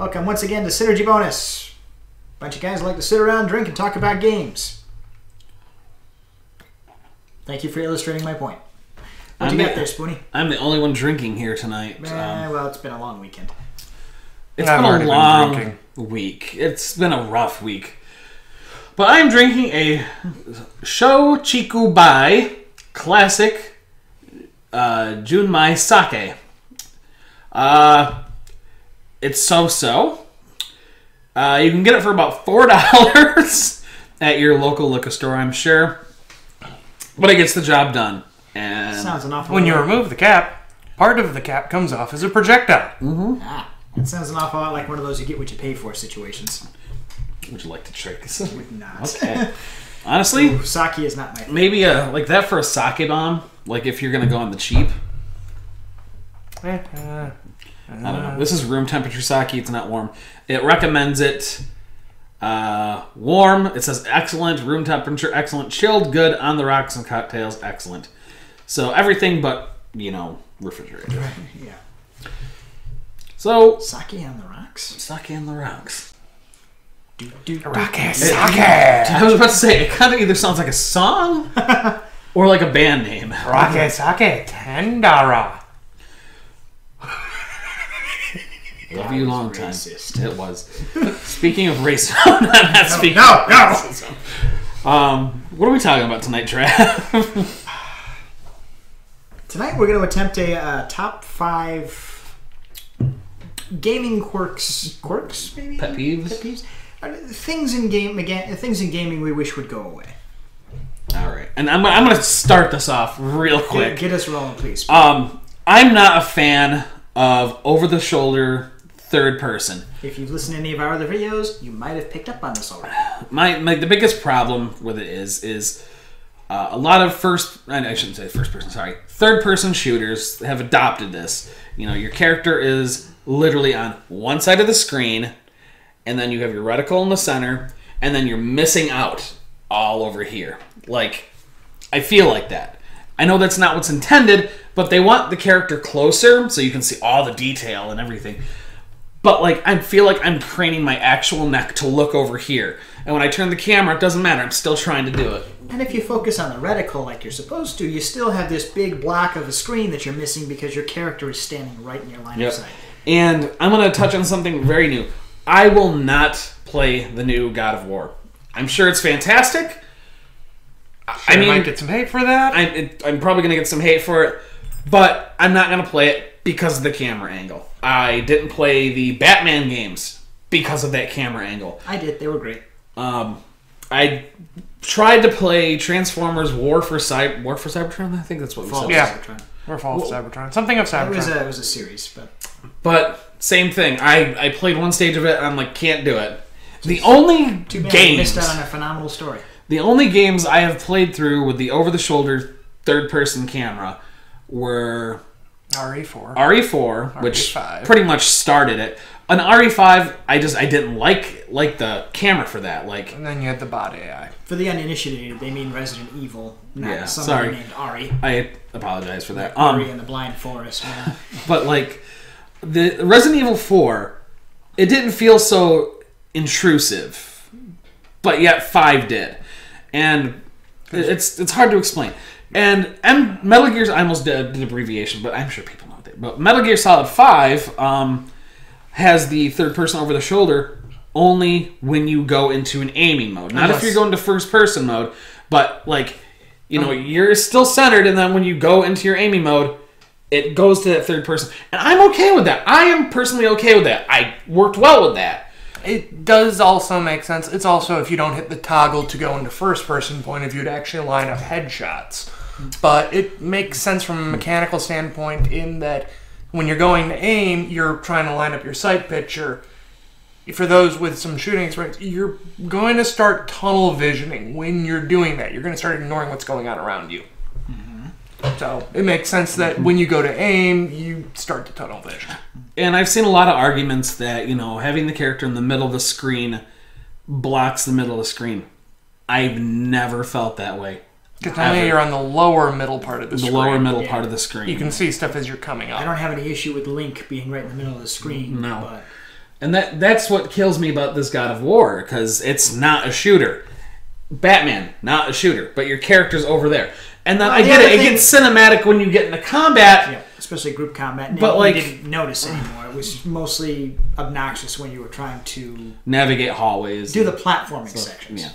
Welcome once again to Synergy Bonus. Bunch of guys like to sit around, drink, and talk about games. Thank you for illustrating my point. What you got there, Spoonie? I'm the only one drinking here tonight. Well, it's been a long weekend. It's been a long week. It's been a rough week. But I'm drinking a Sho Chiku Bai Classic Junmai Sake. It's so-so. You can get it for about $4 at your local liquor store, I'm sure. But it gets the job done. And sounds an awful when lot. you remove the cap, part of the cap comes off as a projectile. Mm-hmm. That sounds an awful lot like one of those you get what you pay for situations. Would you like to trick us? Would not. Okay. Honestly, ooh, sake is not my thing. maybe like that for a sake bomb. Like if you're going to go on the cheap. I don't know. This is room temperature sake. It's not warm. It recommends it warm. It says excellent. Room temperature, excellent. Chilled, good. On the rocks and cocktails, excellent. So everything but, refrigerator. Yeah. So, Sake on the rocks? sake on the rocks. Rocky sake! I was about to say, it kind of either sounds like a song or like a band name. Rocky sake Tendara. Love you long time. Racist. It was. Speaking of racism, I'm not speaking of racism. What are we talking about tonight, Trav? Tonight we're going to attempt a top 5 gaming quirks. Quirks, maybe? Pet peeves? Pet peeves? Things in gaming we wish would go away. All right. And I'm going to start this off real quick. Get us rolling, please. I'm not a fan of over-the-shoulder third person. If you've listened to any of our other videos, you might have picked up on this already. The biggest problem with it is a lot of I shouldn't say first person, sorry. Third person shooters have adopted this. Your character is literally on one side of the screen, and then you have your reticle in the center, and then you're missing out all over here. I feel like that. I know that's not what's intended, but they want the character closer so you can see all the detail and everything. But I feel like I'm craning my actual neck to look over here. And when I turn the camera, it doesn't matter. I'm still trying to do it. And if you focus on the reticle like you're supposed to, you still have this big block of a screen that you're missing because your character is standing right in your line of sight. And I'm going to touch on something very new. I will not play the new God of War. I'm sure it's fantastic. I might get some hate for that. I'm probably going to get some hate for it. But I'm not going to play it because of the camera angle. I didn't play the Batman games because of that camera angle. I did. They were great. I tried to play Transformers War for Cybertron. I think that's what we said. Yeah. Or Fall of Cybertron. Something of Cybertron. It was a series, But same thing. I played one stage of it and I'm like, can't do it. The only too bad games you missed out on a phenomenal story. The only games I have played through with the over-the-shoulder third-person camera were RE4, which pretty much started it. On RE5, I didn't like the camera for that. And then you had the bot AI. For the uninitiated, they mean Resident Evil, not somebody named Ari. I apologize for that. Ari in the Blind Forest, man. But the Resident Evil 4, it didn't feel so intrusive, but yet 5 did. And it's hard to explain. And Metal Gear, I almost did an abbreviation, but I'm sure people know that. But Metal Gear Solid 5 has the third person over the shoulder only when you go into an aiming mode. Not if you're going to first person mode, but you're still centered, and then when you go into your aiming mode, it goes to that third person. And I'm okay with that. I am personally okay with that. I worked well with that. It does also make sense. It's also if you don't hit the toggle to go into first-person point of view to actually line up headshots. But it makes sense from a mechanical standpoint in that when you're going to aim, you're trying to line up your sight picture. For those with some shooting experience, you're going to start tunnel visioning when you're doing that. You're going to start ignoring what's going on around you. So it makes sense that when you go to aim, you start to tunnel vision. And I've seen a lot of arguments that, having the character in the middle of the screen blocks the middle of the screen. I've never felt that way. Because now you're on the lower middle part of the screen. The lower middle part of the screen. You can see stuff as you're coming up. I don't have any issue with Link being right in the middle of the screen. No. But And that's what kills me about this God of War, because it's not a shooter. Batman, not a shooter, but your character's over there. And then I get it. It gets cinematic when you get into combat. Yeah, especially group combat. But you didn't notice anymore. It was mostly obnoxious when you were trying to navigate hallways. Do the platforming sections. Yeah.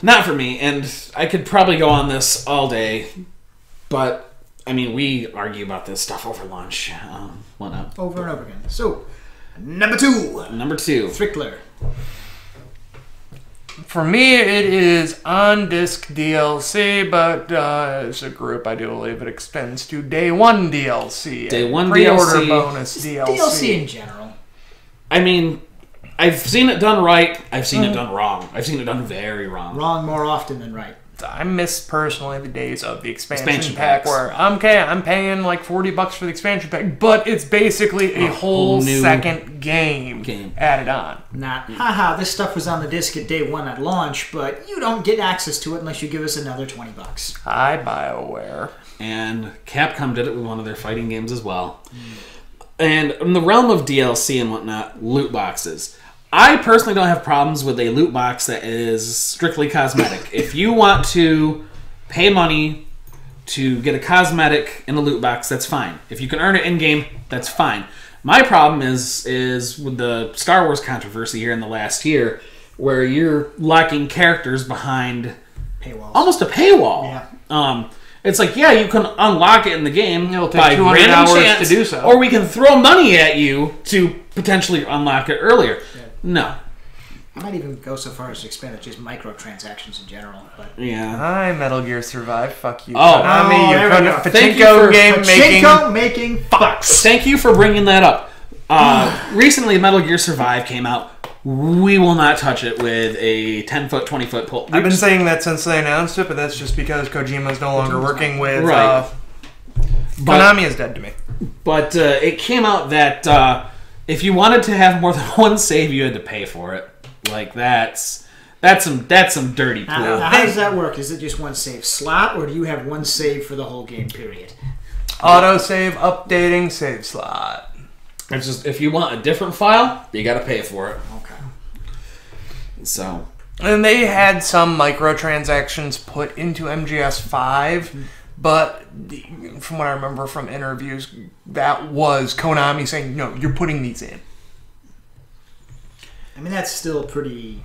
Not for me, and I could probably go on this all day, but, I mean, we argue about this stuff over lunch. Whatnot. Over and over again. So, number 2. Number 2. Thrickler. For me, it is on-disc DLC, but as a group, I do believe it extends to Day 1 DLC. Day 1 pre-order DLC. bonus DLC. DLC in general. I mean, I've seen it done right. I've seen it done wrong. I've seen it done very wrong. Wrong more often than right. I miss personally the days of the expansion packs. pack where I'm paying like $40 for the expansion pack, but it's basically a whole new second game added on. Not, haha, this stuff was on the disc at Day 1 at launch, but you don't get access to it unless you give us another $20. Hi, BioWare. And Capcom did it with one of their fighting games as well. And in the realm of DLC and whatnot, loot boxes. I personally don't have problems with a loot box that is strictly cosmetic. If you want to pay money to get a cosmetic in a loot box, that's fine. If you can earn it in-game, that's fine. My problem is with the Star Wars controversy here in the last year, where you're locking characters behind paywalls. Almost a paywall. Yeah. It's like, yeah, you can unlock it in the game. It'll take by 200 random hours chance, to do so. Or we can throw money at you to potentially unlock it earlier. Yeah. No. I might even go so far as to expand it just microtransactions in general. But Yeah. Hi, Metal Gear Survive. Fuck you. Oh. Konami, there we go. Thank you for Pachinko making fucks. Thank you for bringing that up. Recently, Metal Gear Survive came out. We will not touch it with a 10-foot, 20-foot pole. I've been saying that since they announced it, but that's just because Kojima's no longer working with... Right. Konami is dead to me. But it came out that if you wanted to have more than one save, you had to pay for it. Like, that's some dirty pool. Now, how does that work? Is it just one save slot, or do you have one save for the whole game period? Autosave, updating, save slot. It's just, if you want a different file, you gotta pay for it. Okay. So... And they had some microtransactions put into MGS5, but from what I remember from interviews, that was Konami saying, no, you're putting these in. I mean, that's still pretty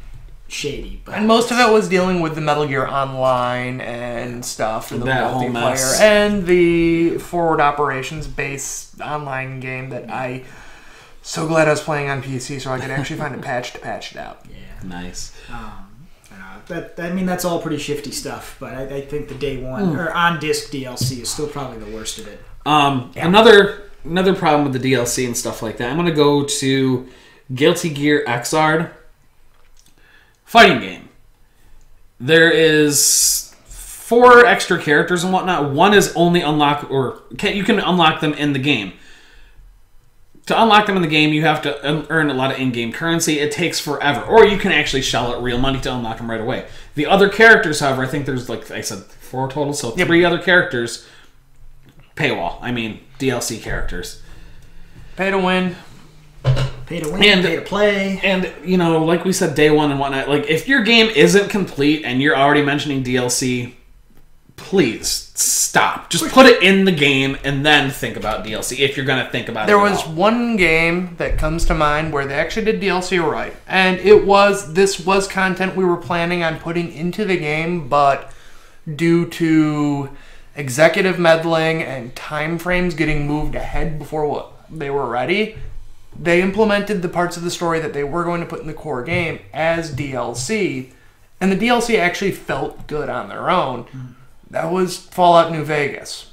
shady. But And most of it was dealing with the Metal Gear Online and stuff, and the That whole mess. multiplayer, and the forward operations-based online game that so glad I was playing on PC so I could actually find a patch to patch it out. Yeah. Nice. I mean, that's all pretty shifty stuff, but I think the Day 1 or on-disc DLC is still probably the worst of it. Another problem with the DLC and stuff like that, I'm going to go to Guilty Gear Xrd fighting game. There is 4 extra characters and whatnot. One is only unlocked, or you can unlock them in the game. To unlock them in the game, you have to earn a lot of in-game currency. It takes forever. Or you can actually shell out real money to unlock them right away. The other characters, however, I think there's, like I said, 4 total, so 3 other characters, paywall. I mean, DLC characters. Pay to win. Pay to win, pay to play. And, you know, like we said, Day 1 and whatnot, like, if your game isn't complete and you're already mentioning DLC, please stop. Just put it in the game and then think about DLC if you're going to think about it. There was one game that comes to mind where they actually did DLC right. And this was content we were planning on putting into the game, but due to executive meddling and time frames getting moved ahead before they were ready, they implemented the parts of the story that they were going to put in the core game as DLC. And the DLC actually felt good on their own. That was Fallout New Vegas.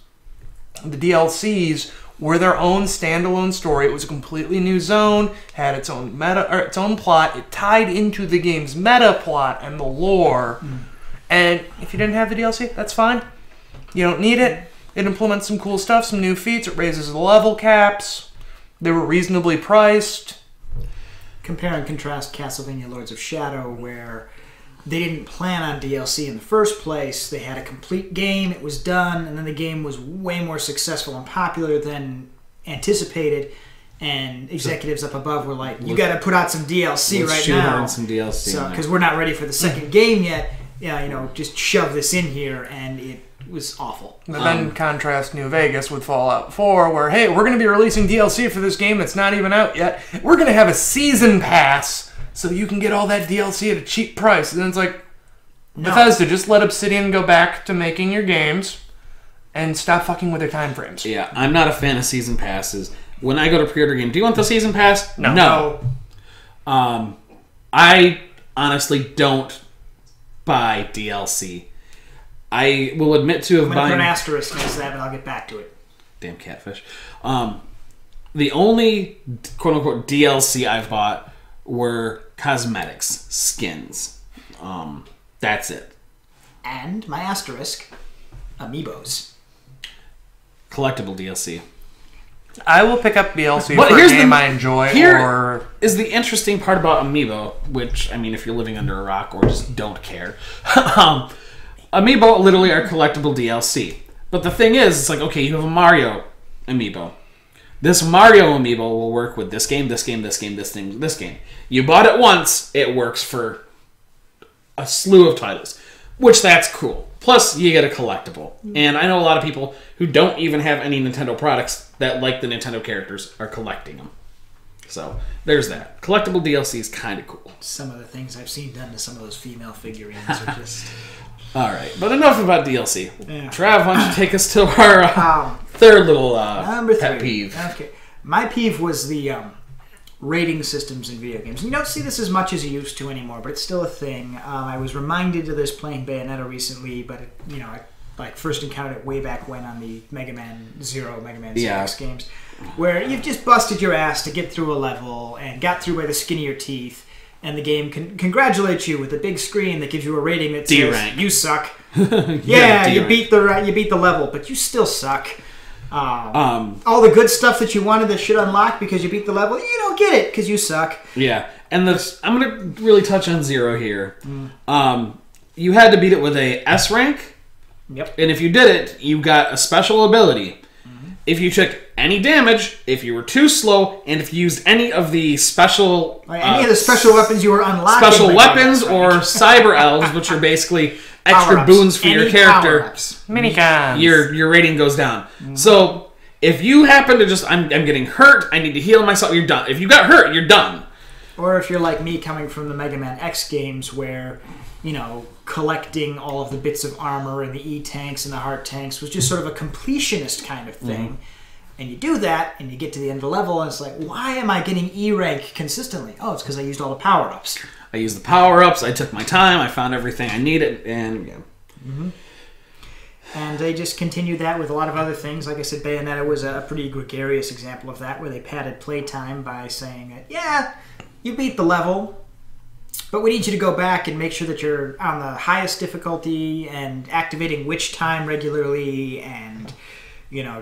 The DLCs were their own standalone story. It was a completely new zone, had its own meta or its own plot. It tied into the game's meta plot and the lore. And if you didn't have the DLC, that's fine. You don't need it. It implements some cool stuff, some new feats. It raises the level caps. They were reasonably priced. Compare and contrast Castlevania Lords of Shadow, where they didn't plan on DLC in the first place. They had a complete game, it was done, and then the game was way more successful and popular than anticipated. and executives up above were like, "You got to put out some DLC right shoehorn now." Some DLC, so because we're not ready for the second game yet. Yeah, just shove this in here, and it was awful. But then contrast New Vegas with Fallout 4, where, hey, we're going to be releasing DLC for this game that's not even out yet. We're going to have a season pass so you can get all that DLC at a cheap price. And it's like, no. Bethesda, just let Obsidian go back to making your games and stop fucking with their time frames. Yeah, I'm not a fan of season passes. When I go to pre-order a game, do you want the season pass? No. I honestly don't buy DLC. I will admit to have I'm buying... put an asterisk next to that, and I'll get back to it. Damn catfish. The only quote-unquote DLC I've bought were cosmetics, skins. That's it. And my asterisk, amiibos. Collectible DLC. I will pick up DLC But for a here's game the- I enjoy. Here is the interesting part about Amiibo, which, I mean, if you're living under a rock or just don't care. Amiibo literally are collectible DLC. But the thing is, it's like, okay, you have a Mario Amiibo. This Mario Amiibo will work with this game, this game, this game, this thing, this game. You bought it once, it works for a slew of titles. Which, that's cool. Plus, you get a collectible. And I know a lot of people who don't even have any Nintendo products that like the Nintendo characters are collecting them. So, there's that. Collectible DLC is kind of cool. Some of the things I've seen done to some of those female figurines are just... Alright, but enough about DLC. Yeah. Trav, why don't you take us to our third little number 3. pet peeve. Okay. My peeve was the rating systems in video games. You don't see this as much as you used to anymore, but it's still a thing. I was reminded of this playing Bayonetta recently, but I first encountered it way back when on the Mega Man Zero, Mega Man ZX games, where you've just busted your ass to get through a level and got through by the skin of your teeth, and the game congratulates you with a big screen that gives you a rating that says D-rank. you suck. Yeah, you beat the level, but you still suck. All the good stuff that you wanted that should unlock because you beat the level, you don't get it because you suck. Yeah, and I'm going to really touch on Zero here. You had to beat it with a S rank. Yep. And if you did it, you got a special ability. If you took any damage, if you were too slow, and if you used any of the special... any of the special weapons you were unlocking. Special weapons or cyber elves, which are basically extra Power-ups. boons for your character. Minicons. Your rating goes down. So, if you happen to just... I'm getting hurt, I need to heal myself, you're done. If you got hurt, you're done. Or if you're like me coming from the Mega Man X games where... collecting all of the bits of armor and the E-tanks and the heart tanks was just sort of a completionist kind of thing. And you do that, and you get to the end of the level, and it's like, why am I getting E-rank consistently? Oh, it's because I used all the power-ups. I used the power-ups, I took my time, I found everything I needed, and yeah. And they just continued that with a lot of other things. Like I said, Bayonetta was a pretty gregarious example of that, where they padded playtime by saying that, yeah, you beat the level, but we need you to go back and make sure that you're on the highest difficulty and activating witch time regularly and,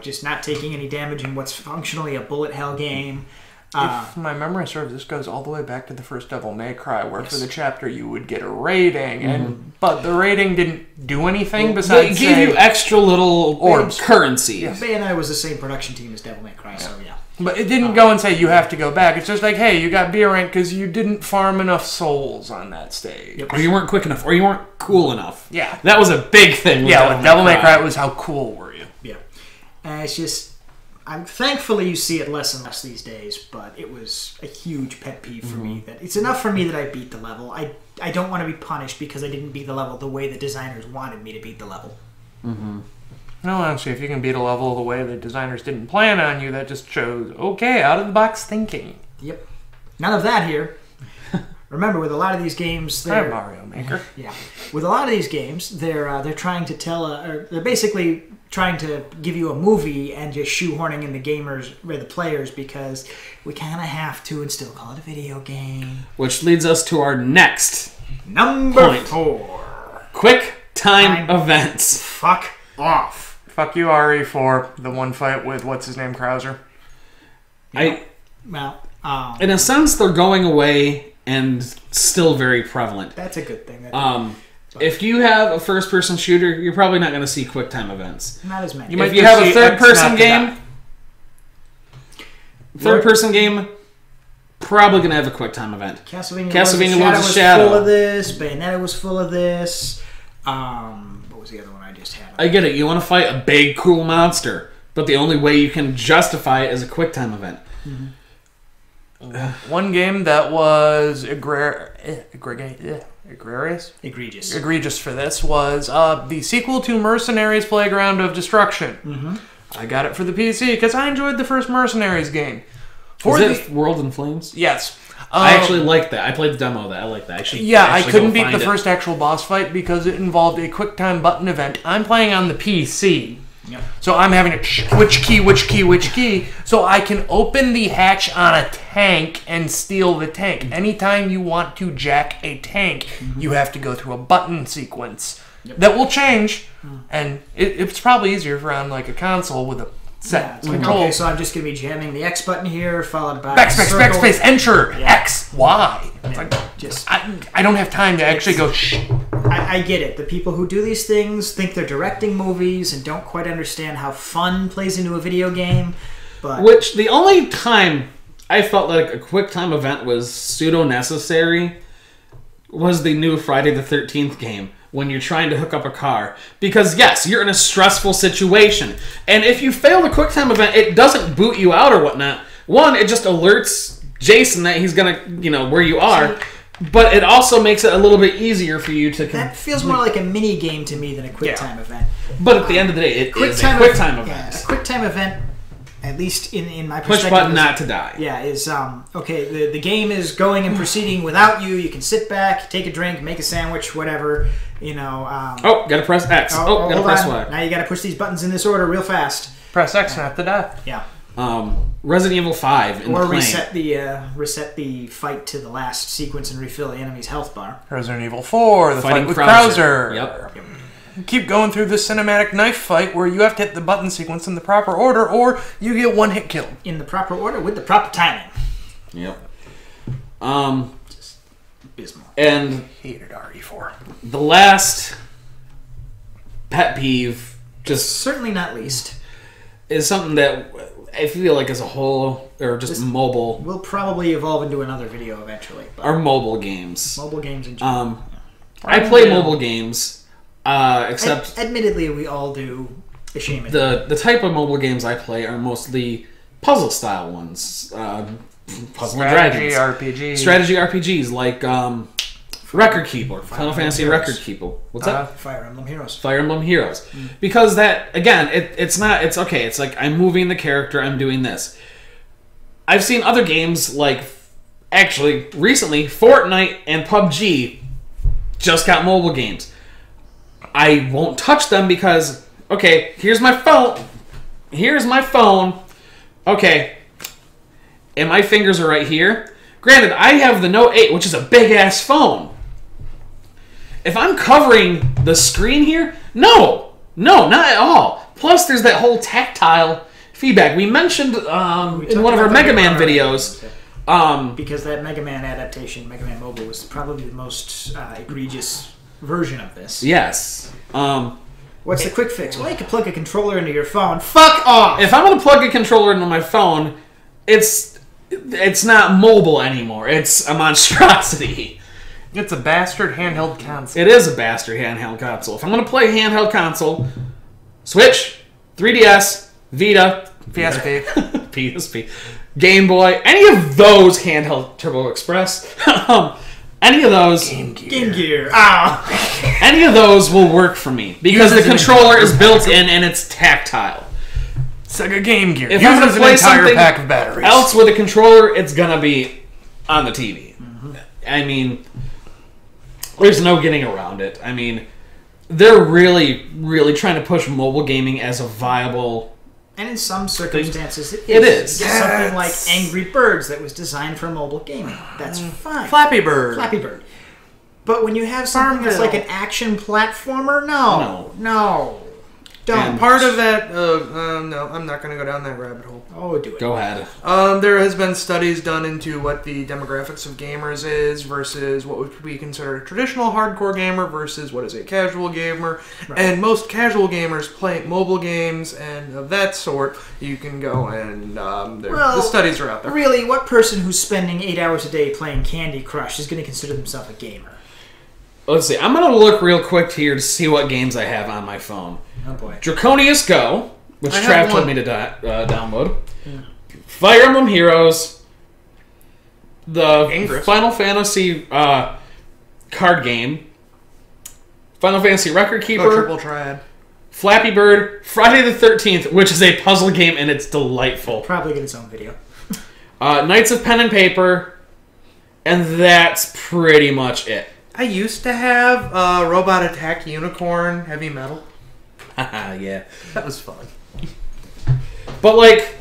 just not taking any damage in what's functionally a bullet hell game. If my memory serves, this goes all the way back to the first Devil May Cry, where for the chapter you would get a rating, but the rating didn't do anything besides They gave you extra little orbs. Currency. Yeah, Bayonetta was the same production team as Devil May Cry, so yeah. But it didn't go and say you have to go back. It's just like, hey, you got B rank because you didn't farm enough souls on that stage. Or you weren't quick enough, or you weren't cool enough. Yeah. That was a big thing with Devil May Cry, it was how cool were you? Yeah. And it's just... thankfully you see it less and less these days, but it was a huge pet peeve for me. That it's enough for me that I beat the level. I don't want to be punished because I didn't beat the level the way the designers wanted me to beat the level. No, honestly, if you can beat a level the way the designers didn't plan on you, that just shows, okay, out-of-the-box thinking. Yep. None of that here. Remember, with a lot of these games... I'm Mario Maker. Yeah. With a lot of these games, they're trying to they're basically trying to give you a movie and just shoehorning in the gamers or the players because we kind of have to and still call it a video game. Which leads us to our next Number point. 4. Quick time events. Fuck off. Fuck you, Ari, for the one fight with, what's his name, Krauser? Well, in a sense, they're going away and still very prevalent. that's a good thing. If you have a first-person shooter, you're probably not going to see quick time events. Not as many. You might If you have a see third-person X game, Third-person game, probably going to have a QuickTime event. Castlevania Lords of Shadow was full of this. Bayonetta was full of this. What was the other one I just had? I get it. You want to fight a big, cool monster, but the only way you can justify it is a QuickTime event. One game that was egregious for this was the sequel to Mercenaries Playground of Destruction. I got it for the PC because I enjoyed the first Mercenaries game. Is it World in Flames? Yes. I actually like that. I played the demo of that. I like that. I couldn't beat the first actual boss fight because it involved a QuickTime button event. I'm playing on the PC. Yep. So I'm having to which key, so I can open the hatch on a tank and steal the tank. Anytime you want to jack a tank, you have to go through a button sequence that will change, and it's probably easier for on like a console with a set control. Okay, so I'm just going to be jamming the X button here, followed by backspace, enter, X, Y. It's like, just I don't have time to actually go, I get it. The people who do these things think they're directing movies and don't quite understand how fun plays into a video game. But Which, the only time I felt like a QuickTime event was pseudo-necessary was the new Friday the 13th game, when you're trying to hook up a car. Because, yes, you're in a stressful situation. And if you fail the QuickTime event, it doesn't boot you out or whatnot. One, it just alerts Jason that he's going to, where you are. But it also makes it a little bit easier for you to... That feels more like a mini game to me than a QuickTime event. But at the end of the day, it is a QuickTime event. Yeah, a QuickTime event, at least in my perspective... Push button not to die. Yeah, is, okay, the game is going and proceeding without you. You can sit back, take a drink, make a sandwich, whatever, gotta press X. Gotta press Y. Now you gotta push these buttons in this order real fast. press X not to die. Yeah. Resident Evil 5 in or the plane. reset the fight to the last sequence and refill the enemy's health bar. Resident Evil 4, the fight with Krauser. Yep. Keep going through this cinematic knife fight where you have to hit the button sequence in the proper order or you get one hit kill. In the proper order with the proper timing. Yep. Just abysmal. And hated RE4. The last pet peeve, just certainly not least, is something that I feel like as a whole, or just mobile, will probably evolve into another video eventually. Are mobile games. Mobile games in general. I play mobile games, except admittedly we all do. Ashamedly. The type of mobile games I play are mostly puzzle style ones. Puzzle and Dragons. Strategy RPGs like Record Keeper, Final Fantasy Record Keeper. What's that? Fire Emblem Heroes. Fire Emblem Heroes. Because that, again, it's okay. It's like I'm moving the character, I'm doing this. I've seen other games like, actually, recently, Fortnite and PUBG just got mobile games. I won't touch them because, okay, here's my phone. Okay. And my fingers are right here. Granted, I have the Note 8, which is a big-ass phone. If I'm covering the screen here, no, not at all. Plus, there's that whole tactile feedback. We mentioned in one of our Mega Man videos. Because that Mega Man adaptation, Mega Man Mobile, was probably the most egregious version of this. Yes. What's the quick fix? Well, you can plug a controller into your phone. Fuck off! If I'm going to plug a controller into my phone, it's not mobile anymore. It's a monstrosity. It's a bastard handheld console. It is a bastard handheld console. If I'm going to play handheld console, Switch, 3DS, Vita, PSP, PSP, Game Boy, any of those handheld Turbo Express, any of those... Game Gear. Ah. Any of those will work for me. Because the controller is built in and it's tactile. Sega Game Gear. If I'm going to play something pack of batteries else with a controller, it's going to be on the TV. I mean, there's no getting around it. I mean, they're really, really trying to push mobile gaming as a viable... And in some circumstances, it is. Yes. Something like Angry Birds that was designed for mobile gaming. That's fine. Flappy Bird. But when you have something that's like an action platformer, no. Don't. Part of that, no, I'm not going to go down that rabbit hole. Oh, do it. Go ahead. There has been studies done into what the demographics of gamers is versus what would be considered a traditional hardcore gamer versus what is a casual gamer. Right. And most casual gamers play mobile games and of that sort. You can go and the studies are out there. Really, what person who's spending 8 hours a day playing Candy Crush is going to consider themselves a gamer? Let's see. I'm going to look real quick here to see what games I have on my phone. Oh boy. Draconius Go, which I Trav have told one. me to download. Yeah. Fire Emblem Heroes. The Ingress. Final Fantasy card game. Final Fantasy Record Keeper. Triple Triad. Flappy Bird. Friday the 13th, which is a puzzle game, and it's delightful. Probably get its own video. Knights of Pen and Paper. And that's pretty much it. I used to have Robot Attack Unicorn Heavy Metal. Yeah. That was fun. But, like,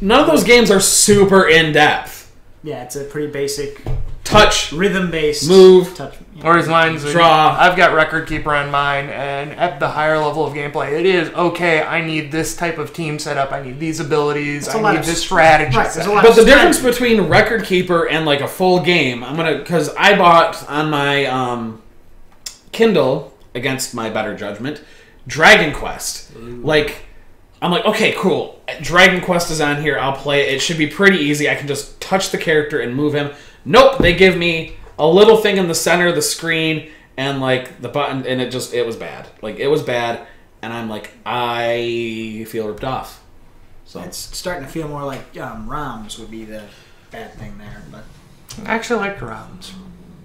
none of those games are super in-depth. Yeah, it's a pretty basic Touch, rhythm-based move, touch. Whereas mine's draw. I've got Record Keeper on mine, and at the higher level of gameplay, it is okay. I need this type of team setup. I need these abilities. I need this strategy. Right, there's a lot But of the strategy. difference between Record Keeper and like a full game, because I bought on my Kindle, against my better judgment, Dragon Quest. Like, I'm like, okay, cool. Dragon Quest is on here. I'll play it. It should be pretty easy. I can just touch the character and move him. Nope, they give me a little thing in the center of the screen and like the button, and it was bad. Like, it was bad, and I'm like, I feel ripped off. So It's starting to feel more like ROMs would be the bad thing there, but I actually like ROMs.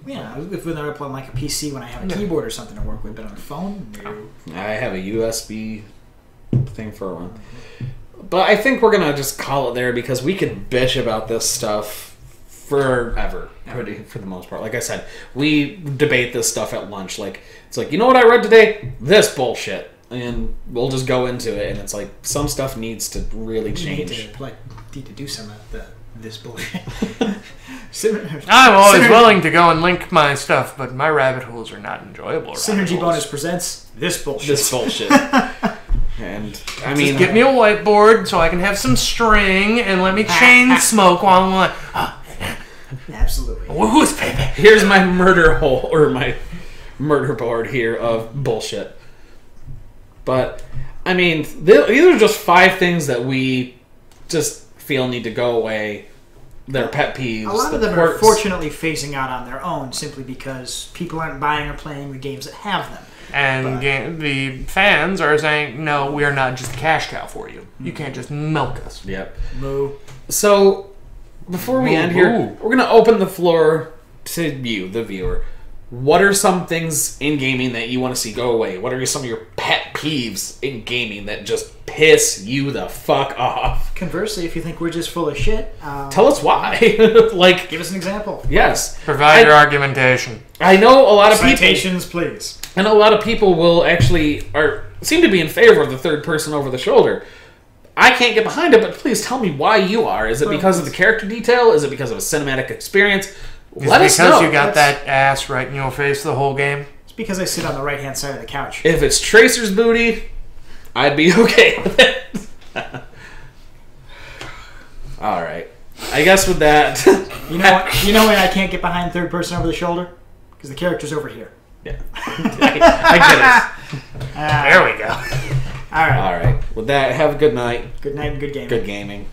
yeah, if we're not playing like a PC when I have a keyboard or something to work with, but on a phone, no. I have a USB thing for one. But I think we're going to just call it there because we could bitch about this stuff forever, for the most part. Like I said, we debate this stuff at lunch. Like, it's like, you know what I read today? This bullshit. And we'll just go into it, and it's like, some stuff needs to really change. Need to do some of this bullshit. I'm always willing to go and link my stuff, but my rabbit holes are not enjoyable. Synergy Bonus presents this bullshit. This bullshit. And I mean, Just get me a whiteboard so I can have some string and let me chain smoke while I'm like, Absolutely. who's baby? here's my murder hole, or my murder board here of bullshit. But I mean, these are just 5 things that we just feel need to go away. They're pet peeves. A lot of the them are quirks. fortunately phasing out on their own simply because people aren't buying or playing the games that have them. And the fans are saying, no, we are not just a cash cow for you. You can't just milk us. Yep. Moo. So before we end here, we're gonna open the floor to you, the viewer. What are some things in gaming that you want to see go away? What are some of your pet peeves in gaming that just piss you the fuck off? Conversely, if you think we're just full of shit, Tell us why. Like, give us an example. yes. Provide your argumentation. I know a lot of people. Citations, please. I know a lot of people will actually seem to be in favor of the third person over the shoulder. I can't get behind it, but please tell me why you are. Is it because of the character detail? Is it because of a cinematic experience? Let us know. Because you got that ass right in your face the whole game. It's because I sit on the right-hand side of the couch. If it's Tracer's booty, I'd be okay with it. All right. I guess with that, You know what? You know when I can't get behind third person over the shoulder? Because the character's over here. yeah, I get it. There we go. All right. All right. With that, have a good night. Good night and good game. Good gaming.